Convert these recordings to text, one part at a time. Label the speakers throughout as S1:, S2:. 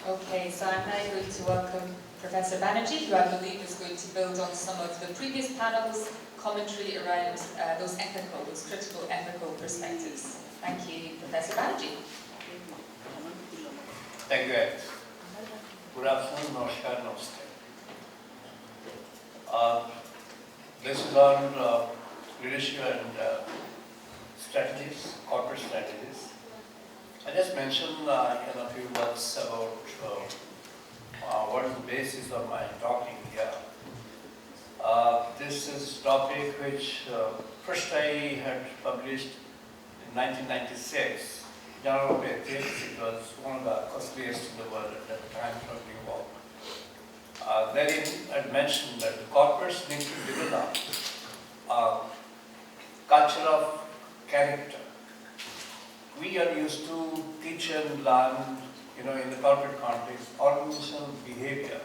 S1: Okay, so I'm now going to welcome Professor Banerjee, who I believe is going to build on some of the previous panels' commentary around those critical ethical perspectives. Thank you, Professor Banerjee.
S2: Thank you, Ed. Good afternoon, Namaskar, Namaste. This is on leadership and strategies, corporate strategies. I just mentioned a few words about what is the basis of my talking here. This is a topic which first I had published in 1996. General Ethics, it was one of the costliest in the world at that time from New York. Therein I mentioned that the corporates need to develop a culture of character. We are used to teach and learn, in the corporate context, organizational behavior.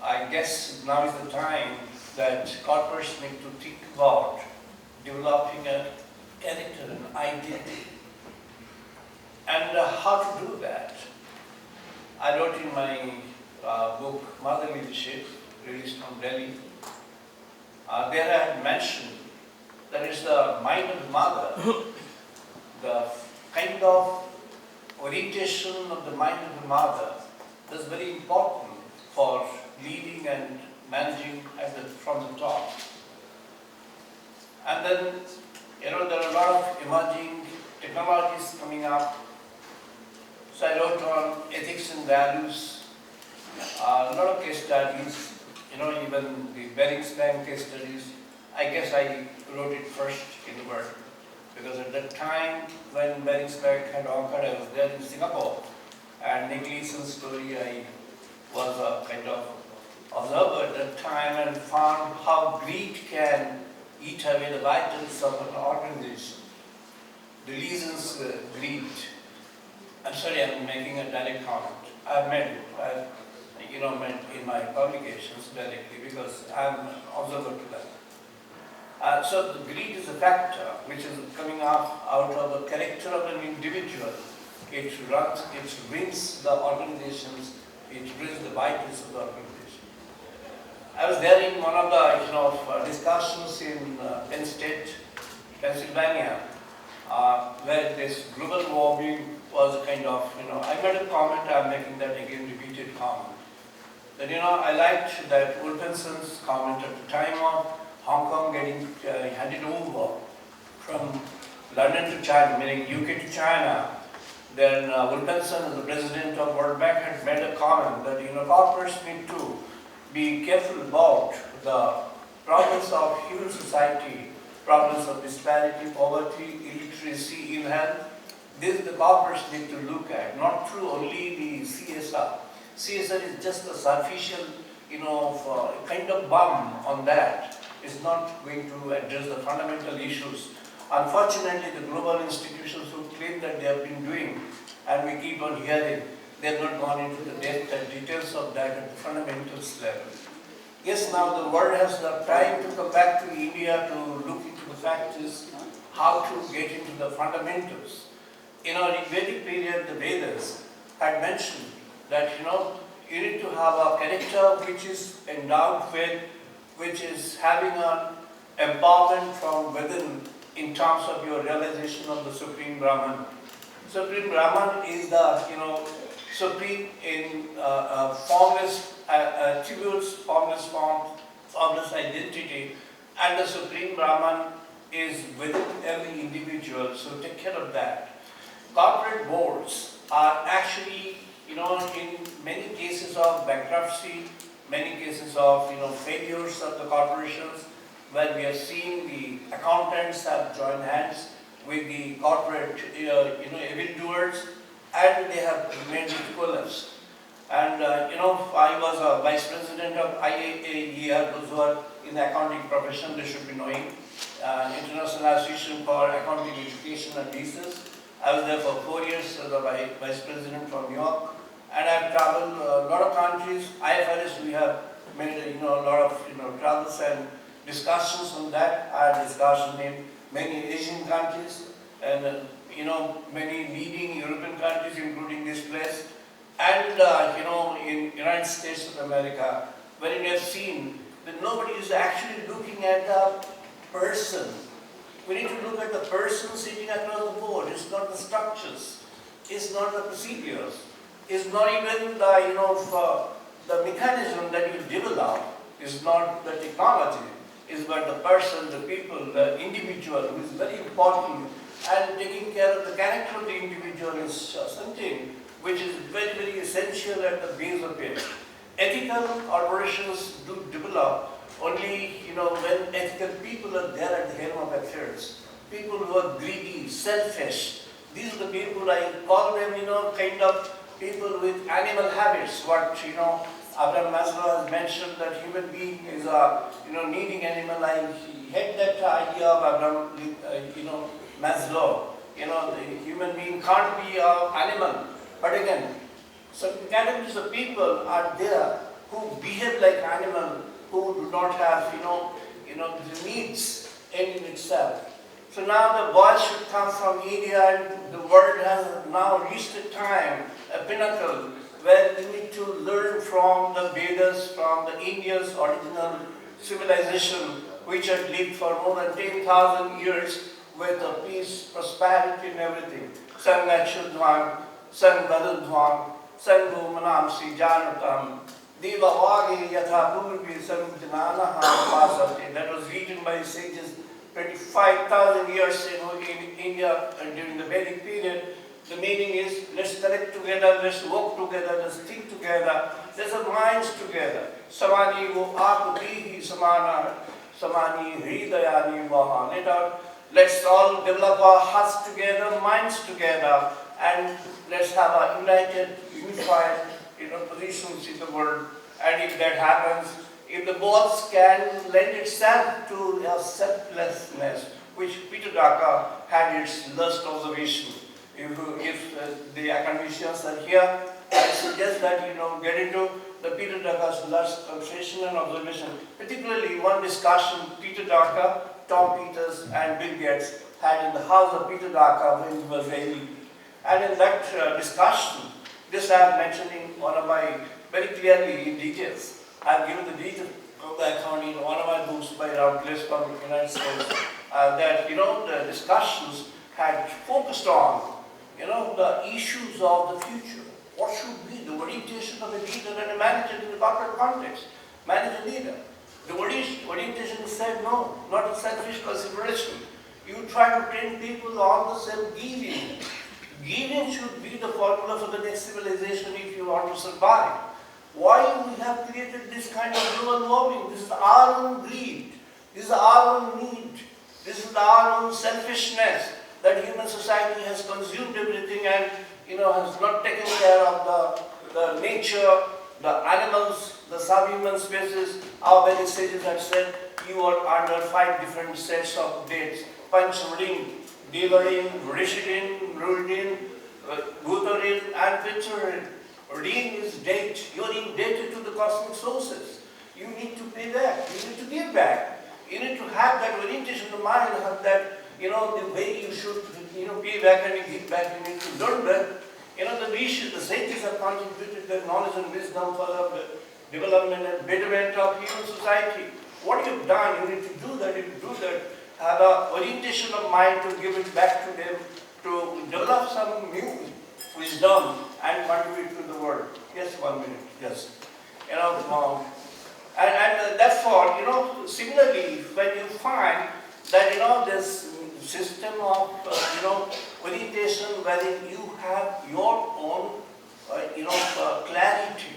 S2: I guess now is the time that corporates need to think about developing a character and identity. And how to do that? I wrote in my book, Mother Leadership, released from Delhi. There I had mentioned that is the mind of the mother, the kind of orientation of the mind of the mother is very important for leading and managing from the top. And then, there are a lot of emerging technologies coming up. So I wrote on ethics and values, a lot of case studies, even the Banerjee case studies. I guess I wrote it first in the world, because at that time when Banerjee had occurred, I was there in Singapore, and Nick Leeson's story, I was a kind of observer at that time and found how greed can eat away the vitals of an organization. The Leeson's greed. I'm sorry, I'm making a direct comment. I've made it, in my publications directly, because I'm an observer to that. So the greed is a factor which is coming out of the character of an individual. It ruins the organizations, it ruins the vitals of the organization. I was there in one of the discussions in Penn State, Pennsylvania, where this global warming was kind of, I made a comment, I'm making that again repeated comment. That, I liked that Wolfenson's comment at the time of Hong Kong getting handed over from London to China, meaning UK to China. Then Wolfenson, the president of World Bank, had made a comment that, corporates need to be careful about the problems of human society, problems of disparity, poverty, illiteracy, ill health. This the corporates need to look at, not through only the CSR. CSR is just a superficial, kind of bump on that. It's not going to address the fundamental issues. Unfortunately, the global institutions who claim that they have been doing, and we keep on hearing, they have not gone into the depth and details of that at the fundamentals level. Yes, now the world has the time to come back to India to look into the factors, how to get into the fundamentals. In Vedic period, the Vedas had mentioned that, you need to have a character which is endowed with, which is having an empowerment from within in terms of your realization of the Supreme Brahman. Supreme Brahman is the, supreme in formless attributes, formless form, formless identity, and the Supreme Brahman is within every individual, so take care of that. Corporate boards are actually, in many cases of bankruptcy, many cases of, failures of the corporations, where we are seeing the accountants have joined hands with the corporate, evildoers, and they have remained equalist. And, I was a vice president of IAA, those who are in the accounting profession, they should be knowing, International Association for Accounting Education and Research. I was there for 4 years as a vice president from New York, and I've traveled a lot of countries. IFRS, we have made a lot of travels and discussions on that. I had discussions in many Asian countries and many leading European countries, including this place. And in United States of America, when you have seen that nobody is actually looking at the person. We need to look at the person sitting across the board. It's not the structures. It's not the procedures. It's not even the mechanism that you develop. It's not the technology. It's about the person, the people, the individual, who is very important. And taking care of the character of the individual is something which is very, very essential at the base of it. Ethical operations do develop only, when ethical people are there at the helm of affairs. People who are greedy, selfish. These are the people, I call them, kind of people with animal habits. What, Abraham Maslow has mentioned that human being is a, needing animal. I hate that idea of Abraham, Maslow. The human being can't be an animal. But again, some categories of people are there who behave like animals, who do not have, the needs in itself. So now the voice should come from India, and the world has now reached a time, a pinnacle, where we need to learn from the Vedas, from the India's original civilization, which had lived for more than 10,000 years with peace, prosperity, and everything. Sangachudvan, Sangbadudvan, Sangumanamsi Janatam, Devavagi Yathapurvi Samjananaha Vasati. That was written by sages 25,000 years in India and during the Vedic period. The meaning is, let's connect together, let's work together, let's think together, let's have minds together. Samani wo aputi samana, samani hridayani vaha. Let's all develop our hearts together, minds together, and let's have a united, unified, positions in the world. And if that happens, if the both can lend itself to a selflessness, which Peter Drucker had its last observation. If the academicians are here, I suggest that get into the Peter Drucker's last observation and observation. Particularly one discussion Peter Drucker, Tom Peters, and Bill Gates had in the house of Peter Drucker when he was very. And in that discussion, this I am mentioning one of my very clearly in details. I have given the details of the account in one of my books by Routledge from the United States. That the discussions had focused on the issues of the future. What should be the orientation of a leader and a manager in the corporate context? Manager, leader. The orientation said no, not a selfish consideration. You try to train people on the self-giving. Giving should be the formula for the next civilization if you want to survive. Why we have created this kind of global warming? This is our own greed. This is our own need. This is our own selfishness that human society has consumed everything and has not taken care of the nature, the animals, the subhuman species. Our very sages had said you are under 5 different sets of dates. Panchvarin, Devarin, Rishirin, Rudin, Bhutarin, and Pitcharin. Rin is date. You are indebted to the cosmic sources. You need to pay back. You need to give back. You need to have that orientation of mind, have that, the way you should, pay back and give back. You need to learn that. The sages have contributed their knowledge and wisdom for the development and betterment of human society. What you've done, you need to do that. You need to do that. Have an orientation of mind to give it back to them, to develop some new wisdom and contribute to the world. Yes, 1 minute. Yes. And therefore, similarly, when you find that, this system of, orientation wherein you have your own, clarity.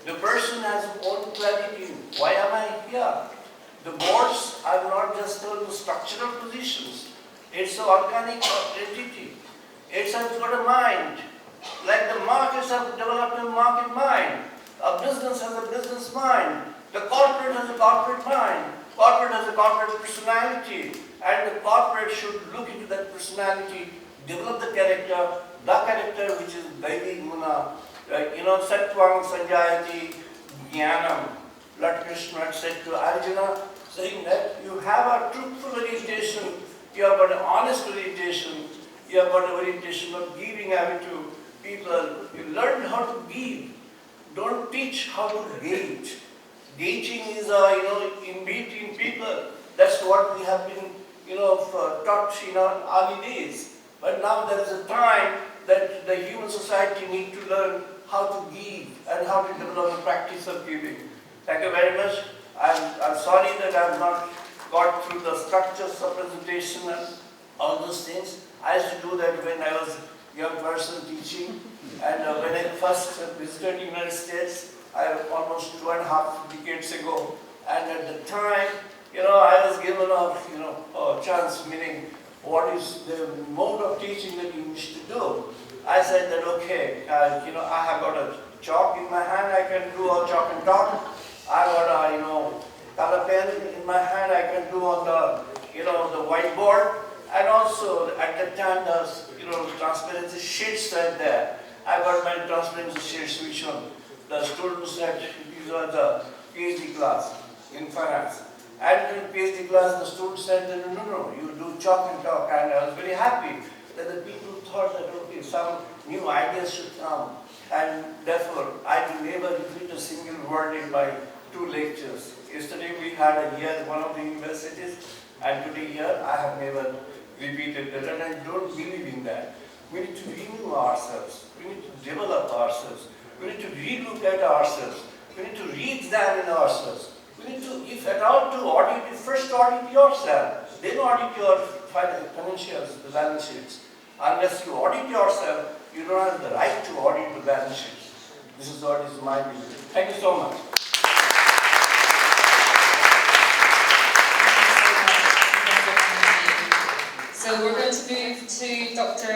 S2: The person has own clarity. Why am I here? The boards are not just the structural positions. It's an organic entity. It's got a mind. Like the markets have developed a market mind. A business has a business mind. The corporate has a corporate mind. Corporate has a corporate personality. And the corporate should look into that personality, develop the character which is Vaidhi Guna, Sattvang Sanjayati Jnanam. Lord Krishna had said to Arjuna, saying that you have a truthful orientation, you have got an honest orientation, you have got an orientation of giving attitude. people, you learn how to give. Don't teach how to gauge. Gauging is, inbuilt in people. That's what we have been, taught in our early days. But now there is a time that the human society need to learn how to give and how to develop a practice of giving. Thank you very much. I'm sorry that I have not got through the structures of presentation and all those things. I used to do that when I was a young person teaching. And when I first visited the United States, almost 2.5 decades ago. And at the time, I was given a chance, meaning what is the mode of teaching that you wish to do. I said that, okay, I have got a chalk in my hand, I can do a chalk and talk. I got a, color pen in my hand, I can do on the, the whiteboard. And also, at that time, the transparency sheets were there. I got my transparency sheets, which one? The students said, these are the PhD class in finance. And in PhD class, the students said, no, you do chalk and talk. And I was very happy that the people thought that, okay, some new ideas should come. And therefore, I will never repeat a single word in my 2 lectures. Yesterday we had a year at one of the universities, and today here I have never repeated that, and I don't believe in that. We need to renew ourselves. We need to develop ourselves. We need to relook at ourselves. We need to re-examine ourselves. We need to, if at all, to audit, first audit yourself, then audit your financials, the balance sheets. Unless you audit yourself, you don't have the right to audit the balance sheets. This is what is my view. Thank you so much.
S1: So we're going to move to Dr.